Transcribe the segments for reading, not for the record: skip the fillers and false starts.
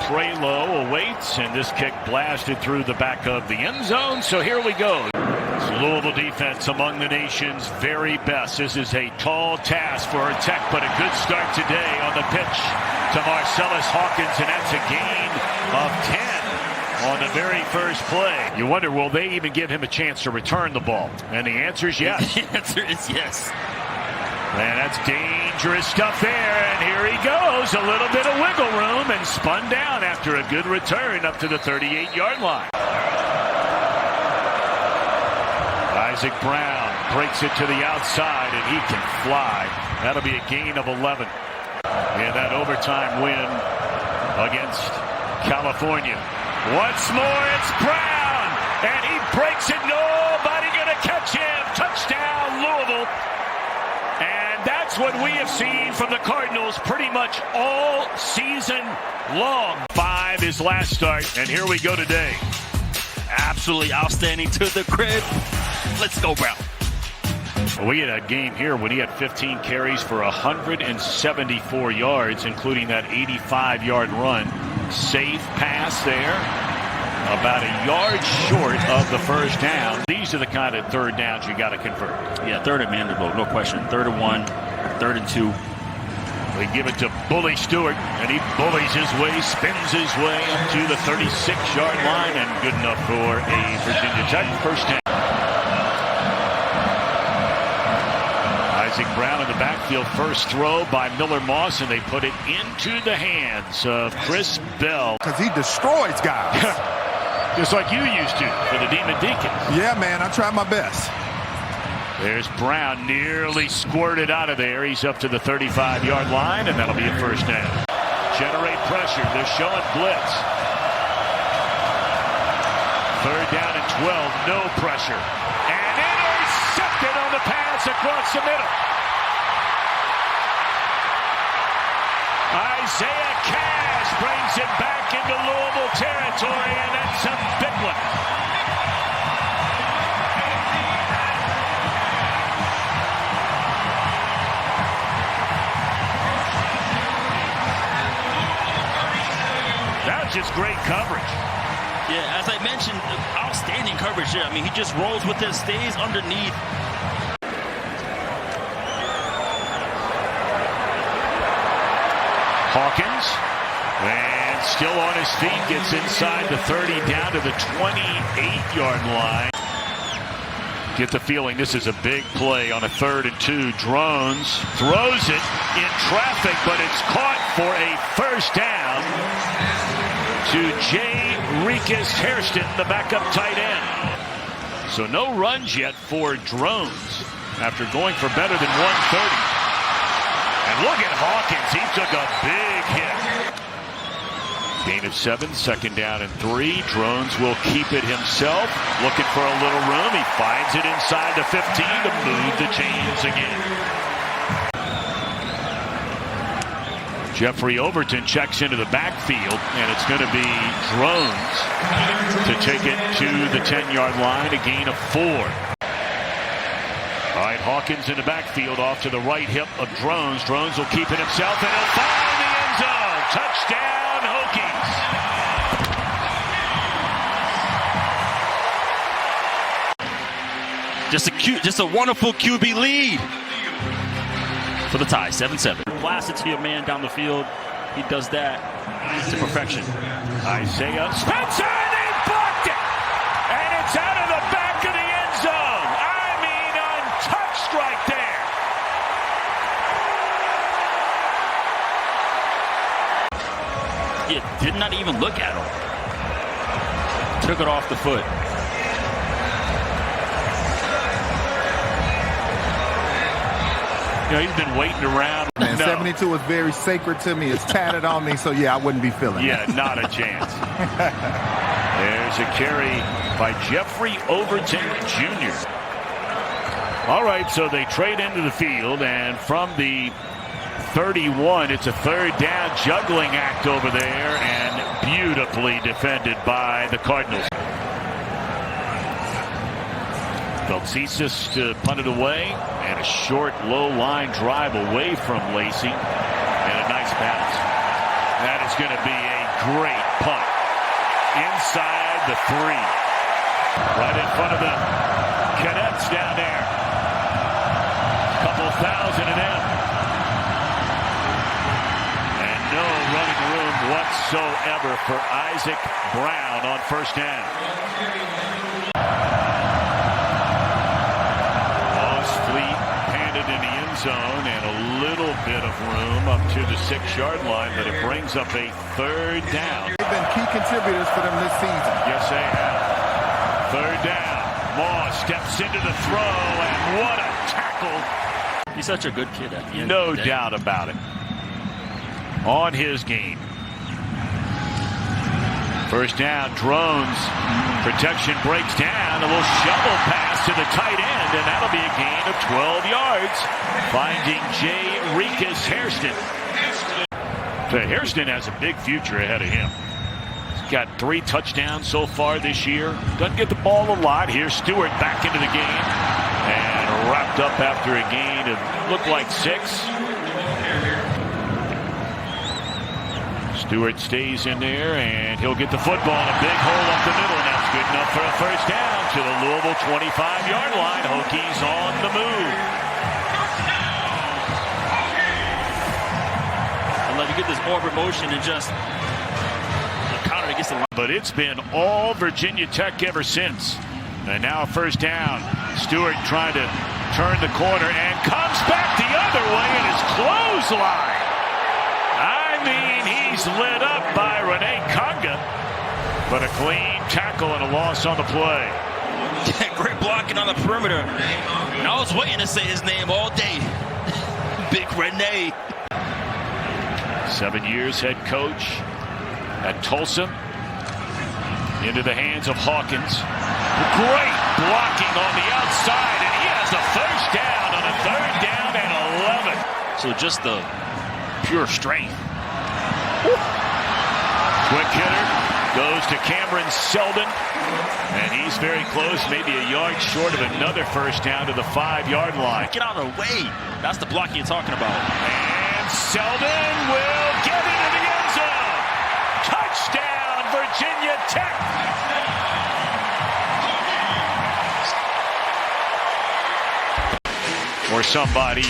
Prelo awaits, and this kick blasted through the back of the end zone. So here we go. It's Louisville defense among the nation's very best. This is a tall task for Tech, but a good start today on the pitch to Marcellus Hawkins, and that's a gain of 10 on the very first play. You wonder, will they even give him a chance to return the ball? And the answer is yes. The answer is yes. Man, that's dangerous stuff there, and here he goes. A little bit of wiggle room and spun down after a good return up to the 38-yard line. Isaac Brown breaks it to the outside, and he can fly. That'll be a gain of 11. And that overtime win against California. Once more, it's Brown, and he breaks it. Nobody gonna catch him. Touchdown, Louisville. And that's what we have seen from the Cardinals pretty much all season long. 5 is last start, and here we go today. Absolutely outstanding to the grid. Let's go, Brown. We had a game here when he had 15 carries for 174 yards, including that 85-yard run. Safe pass there, about a yard short of the first down. These are the kind of third downs you got to convert. Yeah, third and manageable, no question. 3rd and 1, 3rd and 2. We give it to Bully Stewart, and he bullies his way, spins his way up to the 36-yard line, and good enough for a Virginia Tech first down. Isaac Brown in the backfield, first throw by Miller Moss, and they put it into the hands of Chris Bell. Because he destroys guys. Just like you used to for the Demon Deacons. Yeah, man, I tried my best. There's Brown, nearly squirted out of there. He's up to the 35-yard line, and that'll be a first down. Generate pressure. They're showing blitz. 3rd down and 12, no pressure. And intercepted on the pass across the middle. Isaiah Cash brings it back into Louisville territory, and that's a big one. That's just great coverage. Yeah, as I mentioned, outstanding coverage here. I mean, he just rolls with it, stays underneath. Hawkins, and still on his feet, gets inside the 30, down to the 28-yard line. Get the feeling this is a big play on a 3rd and 2. Drones throws it in traffic, but it's caught for a first down to Jay Rikas Hairston, the backup tight end. So no runs yet for Drones after going for better than 130. And look at Hawkins. He took a big hit. Gain of 7, 2nd down and 3. Drones will keep it himself. Looking for a little room. He finds it inside the 15 to move the chains again. Jeffrey Overton checks into the backfield, and it's going to be Drones to take it to the 10-yard line, a gain of 4. All right, Hawkins in the backfield off to the right hip of Drones. Drones will keep it himself, and he'll find the end zone. Touchdown, Hokies. Just a wonderful QB lead for the tie, 7-7. Blast it to your man down the field. He does that to perfection. Isaiah Spencer, and he blocked it, and it's out of the back of the end zone. I mean, untouched right there. Yeah, did not even look at him. Took it off the foot. You know, he's been waiting around. Man, 72 is very sacred to me. It's tatted on me, so yeah, I wouldn't be feeling it. Yeah, not a chance. There's a carry by Jeffrey Overton Jr. All right, so they trade into the field, and from the 31, it's a 3rd down juggling act over there, and beautifully defended by the Cardinals. Beltzisis to punt it away, and a short, low line drive away from Lacey, and a nice pass. That is going to be a great punt. Inside the 3. Right in front of the cadets down there. Couple thousand of them. And no running room whatsoever for Isaac Brown on first down. In the end zone and a little bit of room up to the 6-yard line, but it brings up a 3rd down. They've been key contributors for them this season. Yes, they have. 3rd down. Moss steps into the throw, and what a tackle. He's such a good kid at the end. No doubt about it. On his game. First down, Drones. Protection breaks down. A little shovel pass to the tight end, and that'll be a gain of 12 yards. Finding J. Rikus Hairston. So Hairston has a big future ahead of him. He's got 3 touchdowns so far this year. Doesn't get the ball a lot. Here's Stewart back into the game. And wrapped up after a gain of, looked like 6. Stewart stays in there, and he'll get the football in a big hole up the middle, and that's good enough for a first down to the Louisville 25-yard line. Hokies on the move. I'll let you get this forward motion and just counter against the line. But it's been all Virginia Tech ever since. And now a first down. Stewart trying to turn the corner and comes back the other way, and it's clothesline. I mean, he's lit up by Renee Conga, but a clean tackle and a loss on the play. Great blocking on the perimeter. And I was waiting to say his name all day. Big Renee. 7 years head coach at Tulsa. Into the hands of Hawkins. Great blocking on the outside, and he has a first down on a 3rd down and 11. So just the pure strength. Quick hitter goes to Cameron Selden, and he's very close, maybe a yard short of another first down to the 5-yard line. Get out of the way. That's the blocking you're talking about. And Selden will get into the end zone. Touchdown, Virginia Tech. Or somebody's.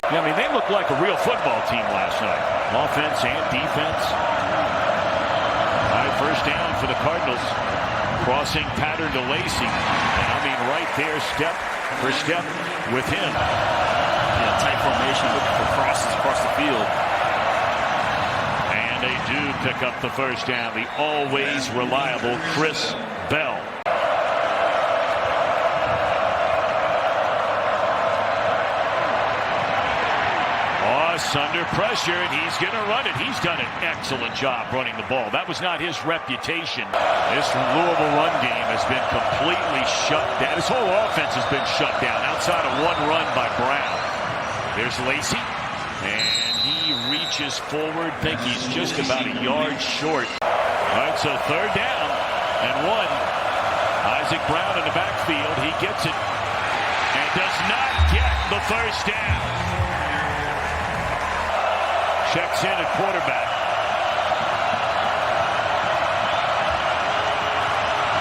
Yeah, I mean, they looked like a real football team last night. Offense and defense. All right, first down for the Cardinals. Crossing pattern to Lacey. And I mean, right there, step for step with him. Yeah, tight formation, looking for crosses across the field. And they do pick up the first down. The always reliable Chris Bell. Under pressure, and he's going to run it. He's done an excellent job running the ball. That was not his reputation. This Louisville run game has been completely shut down. His whole offense has been shut down outside of one run by Brown. There's Lacey, and he reaches forward. Think he's just about a yard short. All right, so 3rd down and 1. Isaac Brown in the backfield. He gets it and does not get the first down. Checks in at quarterback.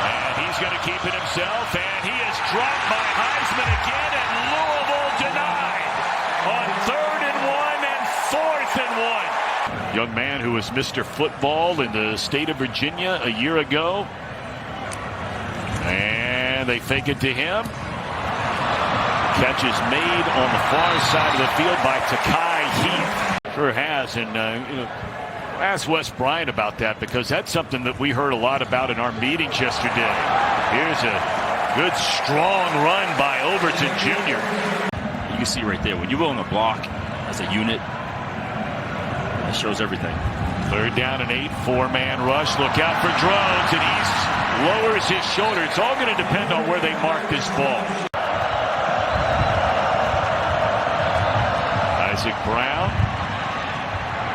And he's going to keep it himself, and he is dropped by Heisman again, and Louisville denied on 3rd and 1 and 4th and 1. Young man who was Mr. Football in the state of Virginia a year ago. And they fake it to him. Catch is made on the far side of the field by Takai Heath. Sure has, and ask Wes Bryant about that, because that's something that we heard a lot about in our meetings yesterday. Here's a good, strong run by Overton Jr. You can see right there, when you're willing to block as a unit, it shows everything. 3rd down and 8, 4-man rush. Look out for Drones, and he lowers his shoulder. It's all going to depend on where they mark this ball. Isaac Brown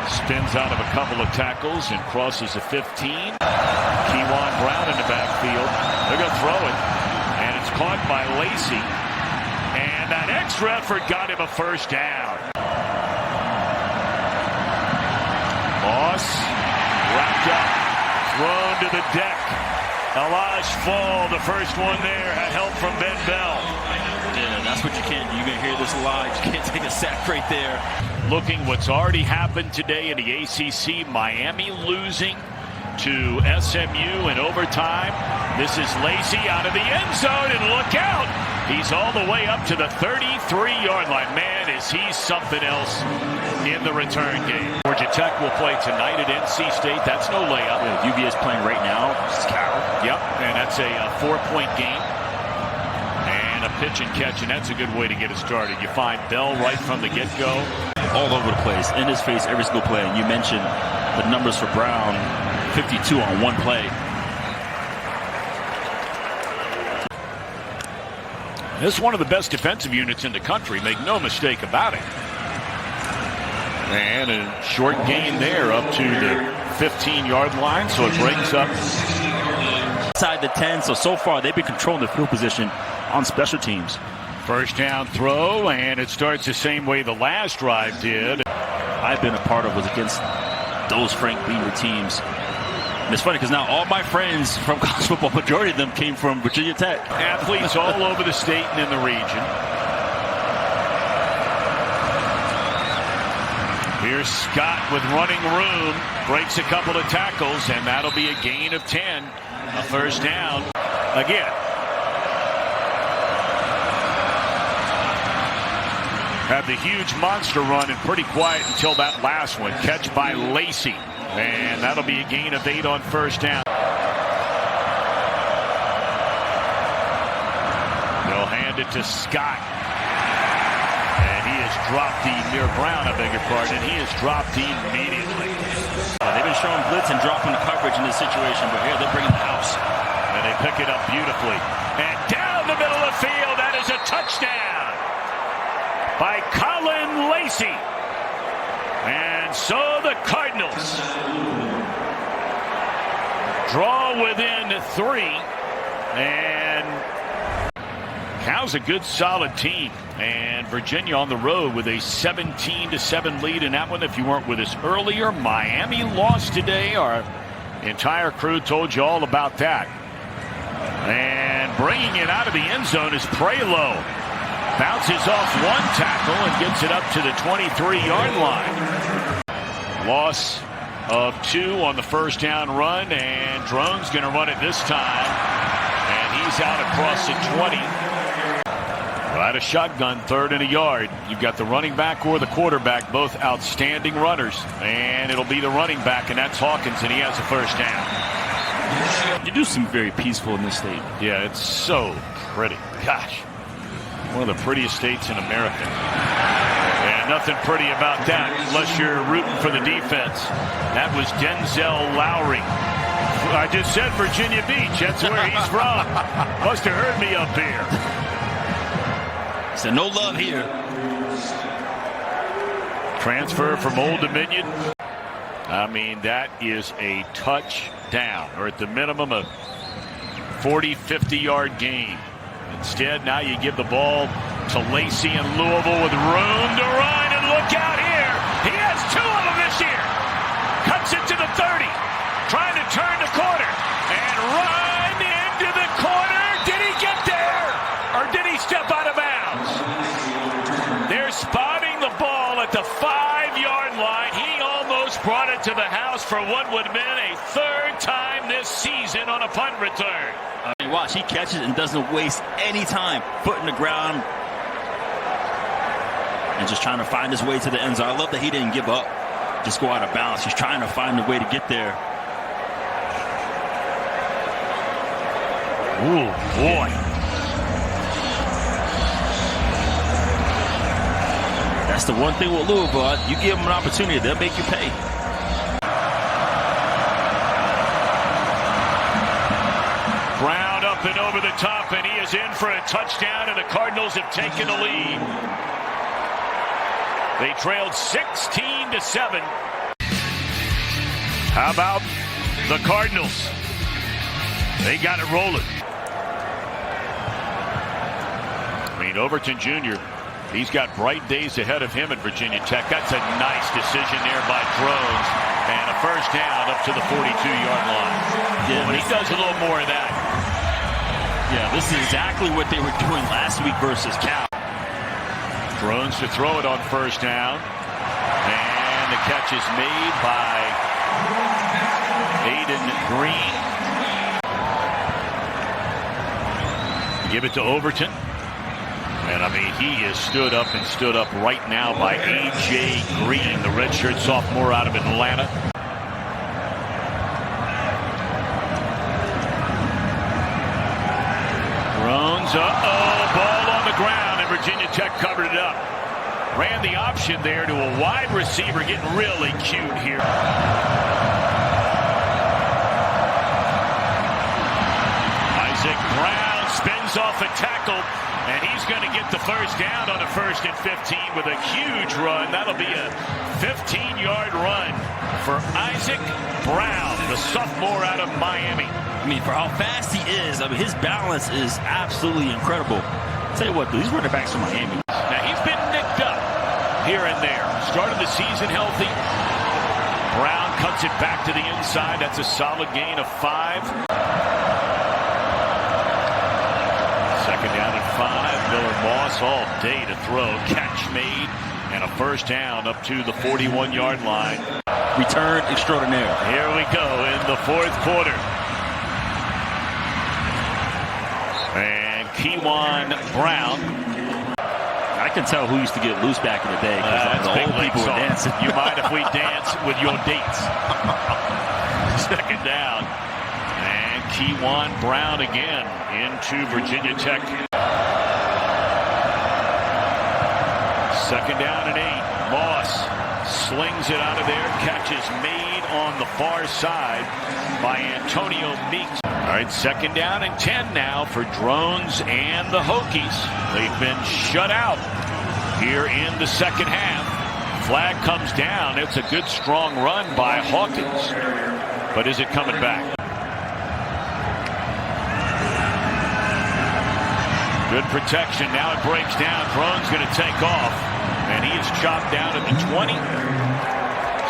spins out of a couple of tackles and crosses the 15. Keyjuan Brown in the backfield. They're going to throw it, and it's caught by Lacey. And And that extra effort got him a first down. Moss wrapped up, thrown to the deck. Elijah Fall, the first one there, had help from Ben Bell. Yeah, that's what you can't do. You're going to hear this a lot. You can't take a sack right there. Looking what's already happened today in the ACC, Miami losing to SMU in overtime. This is Lacey out of the end zone, and look out! He's all the way up to the 33-yard line. Man, is he something else in the return game. Georgia Tech will play tonight at NC State. That's no layup. Yeah, UVA is playing right now. Yep, and that's a 4-point game. And a pitch and catch, and that's a good way to get it started. You find Bell right from the get-go. All over the place, in his face every single play. And you mentioned the numbers for Brown, 52 on one play. This is one of the best defensive units in the country, make no mistake about it. And a short gain there up to the 15-yard line, so it breaks up. Inside the 10, so far they've been controlling the field position on special teams. First down throw, and it starts the same way the last drive did. I've been a part of was against those Frank Beamer teams. And it's funny because now all my friends from college football, majority of them came from Virginia Tech. Athletes all over the state and in the region. Here's Scott with running room, breaks a couple of tackles, and that'll be a gain of 10. A first down again. Had the huge monster run and pretty quiet until that last one. Catch by Lacey. And that'll be a gain of 8 on first down. They'll hand it to Scott. And he has dropped Brown, I beg your pardon. He has dropped immediately. They've been showing blitz and dropping the coverage in this situation, but here they're bringing the house. And they pick it up beautifully. And down the middle of the field, that is a touchdown by Colin Lacey. And so the Cardinals draw within 3. And Cal's a good, solid team. And Virginia on the road with a 17-7 lead in that one. If you weren't with us earlier, Miami lost today. Our entire crew told you all about that. And bringing it out of the end zone is Prelo. Bounces off one tackle and gets it up to the 23-yard line. Loss of 2 on the first down run, and Drones going to run it this time. And he's out across the 20. Right, a shotgun, 3rd and a yard. You've got the running back or the quarterback, both outstanding runners. And it'll be the running back, and that's Hawkins, and he has a first down. You do seem very peaceful in this state. Yeah, it's so pretty. Gosh. One of the prettiest states in America. And nothing pretty about that unless you're rooting for the defense. That was Denzel Lowry. I just said Virginia Beach. That's where he's from. Must have heard me up here. So no love here. Transfer from Old Dominion. I mean, that is a touchdown, or at the minimum a 40, 50-yard gain. Instead, now you give the ball to Lacey in Louisville with room to run, and look out here. He has 2 of them this year. Cuts it to the 30, trying to turn the corner, and run into the corner. Did he get there, or did he step out of bounds? They're spotting the ball at the 5-yard line. He almost brought it to the house for what would have been a 3rd time this season on a punt return. Watch, he catches and doesn't waste any time. Foot in the ground and just trying to find his way to the end zone. I love that he didn't give up, just go out of bounds. He's trying to find a way to get there. Ooh, boy. That's the one thing with Louisville. You give them an opportunity, they'll make you pay. Brown up and over the top, and he is in for a touchdown, and the Cardinals have taken the lead. They trailed 16-7. How about the Cardinals? They got it rolling. I mean, mean, Overton Jr., he's got bright days ahead of him at Virginia Tech. That's a nice decision there by Drones. And a first down up to the 42-yard line. Yeah, but he does a little more of that. Yeah, this is exactly what they were doing last week versus Cal. Drones to throw it on first down. And the catch is made by Aiden Green. Give it to Overton. And, I mean, he is stood up right now by A.J. Green, the redshirt sophomore out of Atlanta. Drones, ball on the ground, and Virginia Tech covered it up. Ran the option there to a wide receiver, getting really cute here. Isaac Brown spins off a tackle, and he's going to get the first down on a 1st and 15 with a huge run. That'll be a 15-yard run for Isaac Brown, the sophomore out of Miami. I mean, for how fast he is, I mean, his balance is absolutely incredible. I'll tell you what, these running backs from Miami. Now, he's been nicked up here and there. Started the season healthy. Brown cuts it back to the inside. That's a solid gain of 5. Second down and 5. Miller Moss all day to throw. Catch made and a first down up to the 41-yard line. Return extraordinaire. Here we go in the 4th quarter. And Keyjuan Brown. I can tell who used to get loose back in the day because the old people were dancing. You mind if we dance with your dates? Second down. And Keyjuan Brown again into Virginia Tech. Second down and 8. Moss slings it out of there. Catch is made on the far side by Antonio Meeks. All right, second down and 10 now for Drones and the Hokies. They've been shut out here in the second half. Flag comes down. It's a good, strong run by Hawkins. But is it coming back? Good protection. Now it breaks down. Drones going to take off. And he is chopped down at the 20.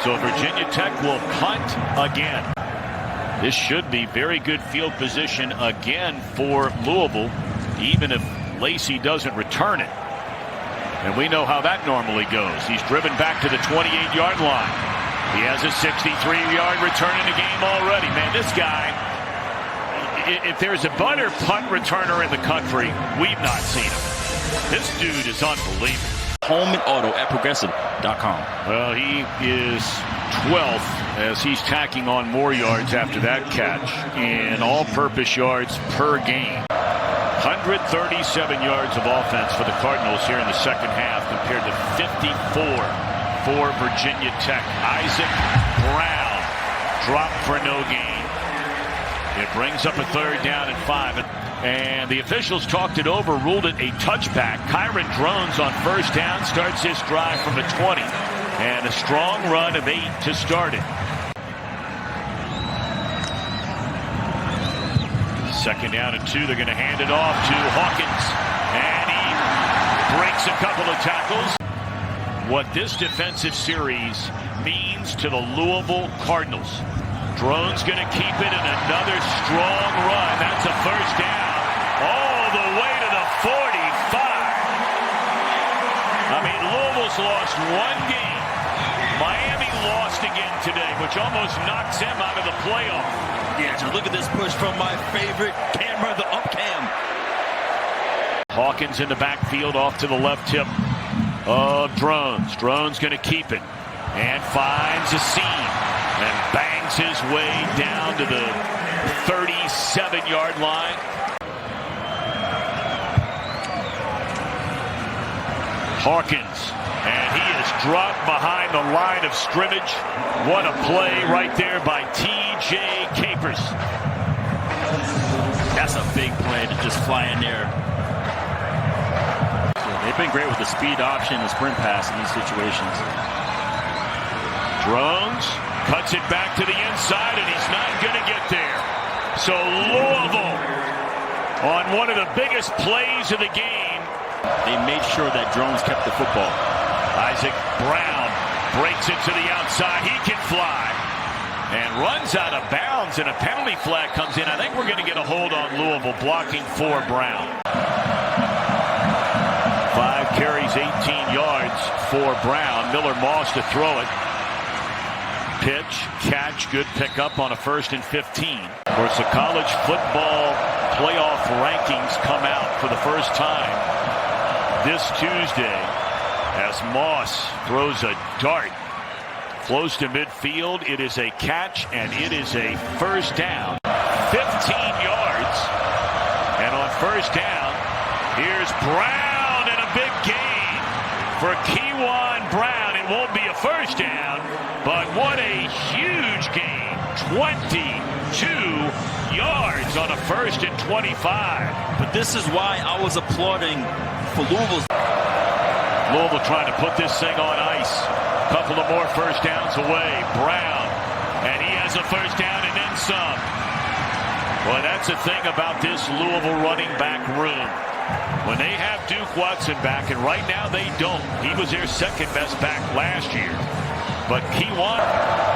So Virginia Tech will punt again. This should be very good field position again for Louisville, even if Lacey doesn't return it. And we know how that normally goes. He's driven back to the 28-yard line. He has a 63-yard return in the game already. Man, this guy, if there's a better punt returner in the country, we've not seen him. This dude is unbelievable. Home and auto at progressive.com. Well, he is 12th as he's tacking on more yards after that catch in all-purpose yards per game. 137 yards of offense for the Cardinals here in the second half compared to 54 for Virginia Tech. Isaac Brown dropped for no gain. It brings up a third down and 5. And the officials talked it over, ruled it a touchback. Kyron Drones on first down starts his drive from the 20. And a strong run of 8 to start it. Second down and 2. They're going to hand it off to Hawkins. And he breaks a couple of tackles. What this defensive series means to the Louisville Cardinals. Drones going to keep it in another strong run. That's a first down. All the way to the 45. I mean, Louisville's lost one game. Miami lost again today, which almost knocks them out of the playoff. Yeah, so look at this push from my favorite camera, the up cam. Hawkins in the backfield off to the left tip of Drones. Drones going to keep it and finds a seam and bangs his way down to the 37-yard line. Hawkins, and he is dropped behind the line of scrimmage. What a play right there by T.J. Capers. That's a big play to just fly in there. They've been great with the speed option and sprint pass in these situations. Drones cuts it back to the inside, and he's not going to get there. So Louisville on one of the biggest plays of the game They made sure that Drones kept the football. Isaac Brown breaks it to the outside. He can fly and runs out of bounds, and a penalty flag comes in. I think we're going to get a hold on Louisville, blocking for Brown. 5 carries, 18 yards for Brown. Miller Moss to throw it. Pitch, catch, good pickup on a 1st and 15. Of course, the college football playoff rankings come out for the first time this Tuesday as Moss throws a dart close to midfield. It is a catch, and it is a first down. 15 yards. And on first down, here's Brown, and a big gain for Keyjuan Brown. It won't be a first down, but what a huge gain. 22 yards on a 1st and 25. But this is why I was applauding for Louisville. Louisville trying to put this thing on ice. Couple of more first downs away. Brown, and he has a first down and then some. Well, that's the thing about this Louisville running back room. When they have Duke Watson back, and right now they don't. He was their second best back last year. But Keyjuan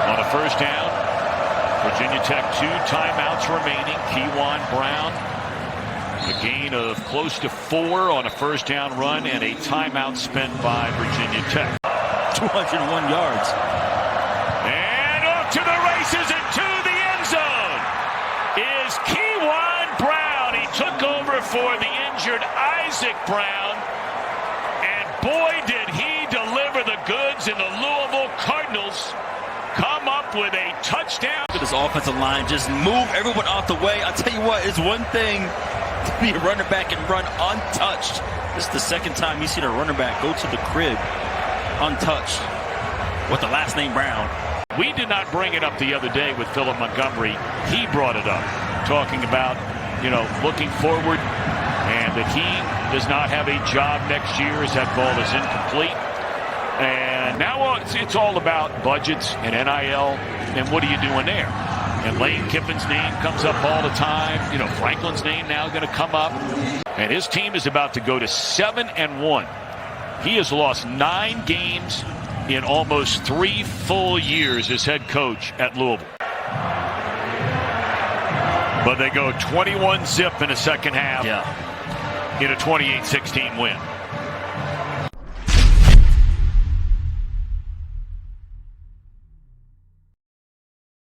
on a first down. Virginia Tech 2 timeouts remaining. Keyjuan Brown, a gain of close to 4 on a first down run, and a timeout spent by Virginia Tech. 201 yards. And off to the races and to the end zone is Keyjuan Brown. He took over for the injured Isaac Brown, and boy did he deliver the goods, and the Louisville Cardinals come up with a touchdown. Look at this offensive line, just move everyone out the way. I'll tell you what, it's one thing to be a running back and run untouched. This is the second time you've seen a running back go to the crib untouched with the last name Brown. We did not bring it up the other day with Philip Montgomery. He brought it up, talking about, looking forward and that he does not have a job next year as that ball is incomplete. And now it's all about budgets and NIL, and what are you doing there? And Lane Kiffin's name comes up all the time. Franklin's name now going to come up. And his team is about to go to 7-1. He has lost 9 games in almost 3 full years as head coach at Louisville. But they go 21-0 in the second half in a 28-16 win.